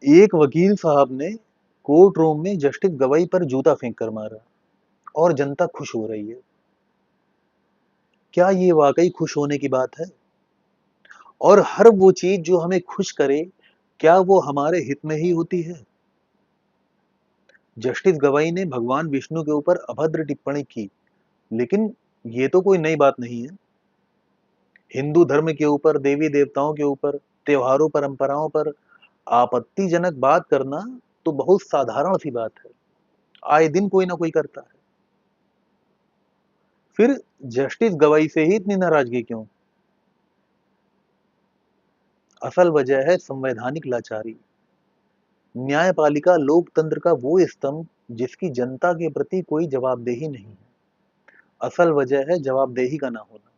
एक वकील साहब ने कोर्ट रूम में जस्टिस गवाई पर जूता फेंक कर मारा और जनता खुश हो रही है। क्या ये वाकई खुश होने की बात है? और हर वो चीज जो हमें खुश करे, क्या वो हमारे हित में ही होती है? जस्टिस गवाई ने भगवान विष्णु के ऊपर अभद्र टिप्पणी की, लेकिन ये तो कोई नई बात नहीं है। हिंदू धर्म के ऊपर, देवी देवताओं के ऊपर, त्योहारों परंपराओं पर आपत्तिजनक बात करना तो बहुत साधारण सी बात है। आए दिन कोई ना कोई करता है। फिर जस्टिस गवाई से ही इतनी नाराजगी क्यों? असल वजह है संवैधानिक लाचारी। न्यायपालिका लोकतंत्र का वो स्तंभ जिसकी जनता के प्रति कोई जवाबदेही नहीं है। असल वजह है जवाबदेही का ना होना,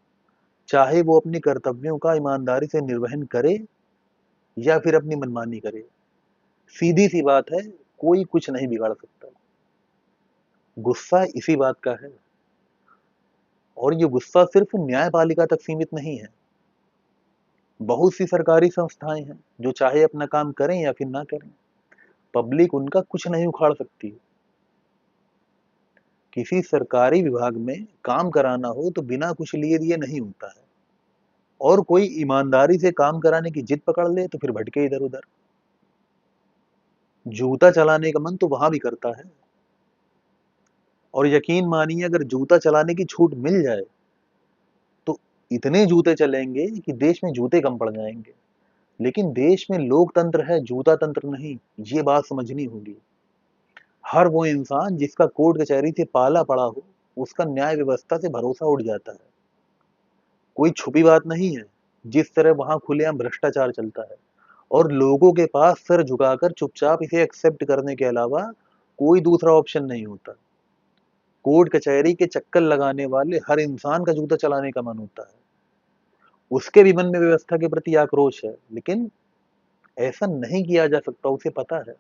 चाहे वो अपने कर्तव्यों का ईमानदारी से निर्वहन करे या फिर अपनी मनमानी करे। सीधी सी बात है, कोई कुछ नहीं बिगाड़ सकता। गुस्सा इसी बात का है। और ये गुस्सा सिर्फ न्यायपालिका तक सीमित नहीं है। बहुत सी सरकारी संस्थाएं हैं जो चाहे अपना काम करें या फिर ना करें, पब्लिक उनका कुछ नहीं उखाड़ सकती। किसी सरकारी विभाग में काम कराना हो तो बिना कुछ लिए दिए नहीं होता है। और कोई ईमानदारी से काम कराने की जिद पकड़ ले तो फिर भटके इधर उधर। जूता चलाने का मन तो वहां भी करता है। और यकीन मानिए, अगर जूता चलाने की छूट मिल जाए तो इतने जूते चलेंगे कि देश में जूते कम पड़ जाएंगे। लेकिन देश में लोकतंत्र है, जूता तंत्र नहीं। ये बात समझनी होगी। हर वो इंसान जिसका कोर्ट कचहरी से पाला पड़ा हो, उसका न्याय व्यवस्था से भरोसा उठ जाता है। कोई छुपी बात नहीं है जिस तरह वहां खुलेआम भ्रष्टाचार चलता है, और लोगों के पास सर झुकाकर चुपचाप इसे एक्सेप्ट करने के अलावा कोई दूसरा ऑप्शन नहीं होता। कोर्ट कचहरी के चक्कर लगाने वाले हर इंसान का जूता चलाने का मन होता है। उसके भी मन में व्यवस्था के प्रति आक्रोश है, लेकिन ऐसा नहीं किया जा सकता, उसे पता है।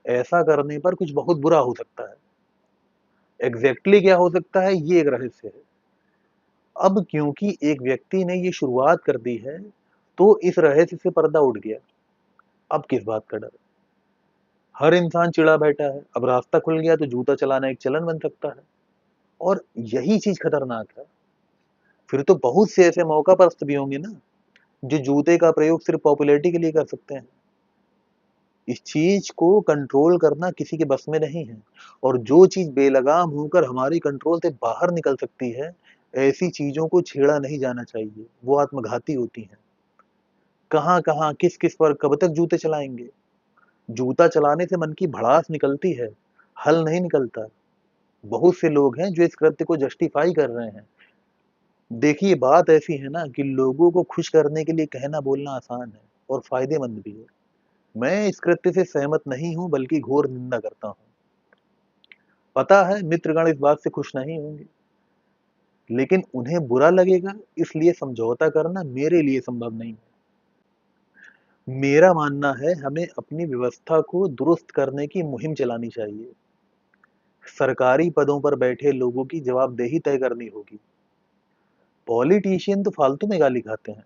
ऐसा करने पर कुछ बहुत बुरा हो सकता है। एग्जैक्टली क्या हो सकता है, ये एक रहस्य है। अब क्योंकि एक व्यक्ति ने ये शुरुआत कर दी है, तो इस रहस्य से पर्दा उठ गया। अब किस बात का डर? हर इंसान चिढ़ा बैठा है। अब रास्ता खुल गया तो जूता चलाना एक चलन बन सकता है। और यही चीज खतरनाक है। फिर तो बहुत से ऐसे मौका परस्त भी होंगे ना, जो जूते का प्रयोग सिर्फ पॉपुलैरिटी के लिए कर सकते हैं। इस चीज को कंट्रोल करना किसी के बस में नहीं है। और जो चीज बेलगाम होकर हमारी कंट्रोल से बाहर निकल सकती है, ऐसी चीजों को छेड़ा नहीं जाना चाहिए। वो आत्मघाती होती हैं। कहाँ कहाँ, किस किस पर कब तक जूते चलाएंगे? जूता चलाने से मन की भड़ास निकलती है, हल नहीं निकलता। बहुत से लोग हैं जो इस कृत्य को जस्टिफाई कर रहे हैं। देखिए, बात ऐसी है ना कि लोगों को खुश करने के लिए कहना बोलना आसान है और फायदेमंद भी है। मैं इस कृत्य से सहमत नहीं हूं, बल्कि घोर निंदा करता हूं। पता है मित्रगण इस बात से खुश नहीं होंगे, लेकिन उन्हें बुरा लगेगा, इसलिए समझौता करना मेरे लिए संभव नहीं है। मेरा मानना है हमें अपनी व्यवस्था को दुरुस्त करने की मुहिम चलानी चाहिए। सरकारी पदों पर बैठे लोगों की जवाबदेही तय करनी होगी। पॉलिटिशियन तो फालतू में गाली खाते हैं,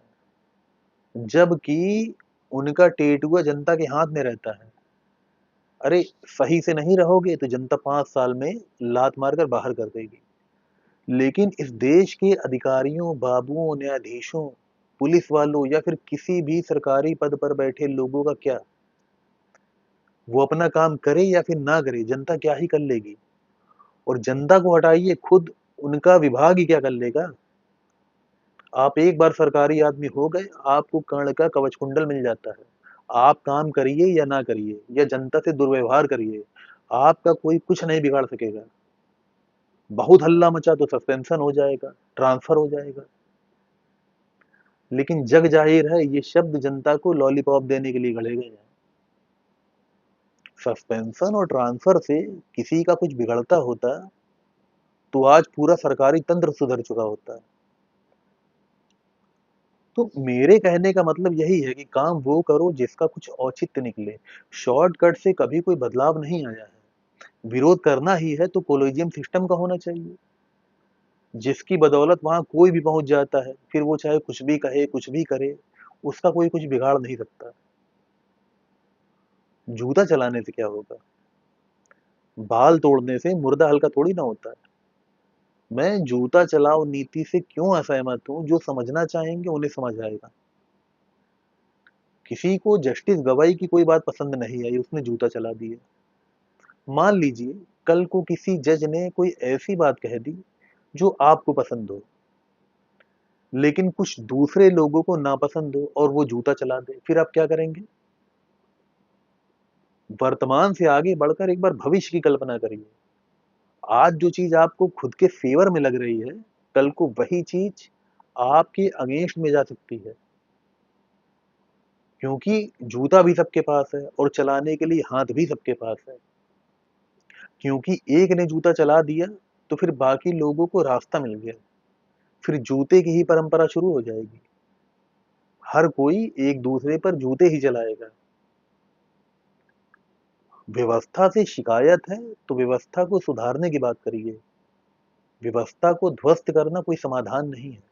जबकि उनका टेटुआ जनता के हाथ में रहता है। अरे, सही से नहीं रहोगे तो जनता 5 साल में लात मारकर बाहर कर देगी। लेकिन इस देश के अधिकारियों, बाबुओं, न्यायाधीशों, पुलिस वालों या फिर किसी भी सरकारी पद पर बैठे लोगों का क्या? वो अपना काम करे या फिर ना करे, जनता क्या ही कर लेगी। और जनता को हटाइए, खुद उनका विभाग ही क्या कर लेगा? आप एक बार सरकारी आदमी हो गए, आपको कर्ण का कवच कुंडल मिल जाता है। आप काम करिए या ना करिए, या जनता से दुर्व्यवहार करिए, आपका कोई कुछ नहीं बिगाड़ सकेगा। बहुत हल्ला मचा तो सस्पेंशन हो जाएगा, ट्रांसफर हो जाएगा। लेकिन जग जाहिर है ये शब्द जनता को लॉलीपॉप देने के लिए गढ़े गए हैं। सस्पेंशन और ट्रांसफर से किसी का कुछ बिगड़ता होता तो आज पूरा सरकारी तंत्र सुधर चुका होता। तो मेरे कहने का मतलब यही है कि काम वो करो जिसका कुछ औचित्य निकले। शॉर्टकट से कभी कोई बदलाव नहीं आया है। विरोध करना ही है तो कोलिजियम सिस्टम का होना चाहिए, जिसकी बदौलत वहां कोई भी पहुंच जाता है। फिर वो चाहे कुछ भी कहे, कुछ भी करे, उसका कोई कुछ बिगाड़ नहीं सकता। जूता चलाने से क्या होगा? बाल तोड़ने से मुर्दा हल्का थोड़ी ना होता है। मैं जूता चलाओ नीति से क्यों असहमत हूं? जो समझना चाहेंगे उन्हें समझ आएगा। किसी को जस्टिस गवाई की कोई बात पसंद नहीं आई, उसने जूता चला दिया। मान लीजिए कल को किसी जज ने कोई ऐसी बात कह दी जो आपको पसंद हो, लेकिन कुछ दूसरे लोगों को नापसंद हो और वो जूता चला दे, फिर आप क्या करेंगे? वर्तमान से आगे बढ़कर एक बार भविष्य की कल्पना करिए। आज जो चीज आपको खुद के फेवर में लग रही है, कल को वही चीज आपके अगेंस्ट में जा सकती है, क्योंकि जूता भी सबके पास है और चलाने के लिए हाथ भी सबके पास है। क्योंकि एक ने जूता चला दिया तो फिर बाकी लोगों को रास्ता मिल गया, फिर जूते की ही परंपरा शुरू हो जाएगी। हर कोई एक दूसरे पर जूते ही चलाएगा। व्यवस्था से शिकायत है तो व्यवस्था को सुधारने की बात करिए। व्यवस्था को ध्वस्त करना कोई समाधान नहीं है।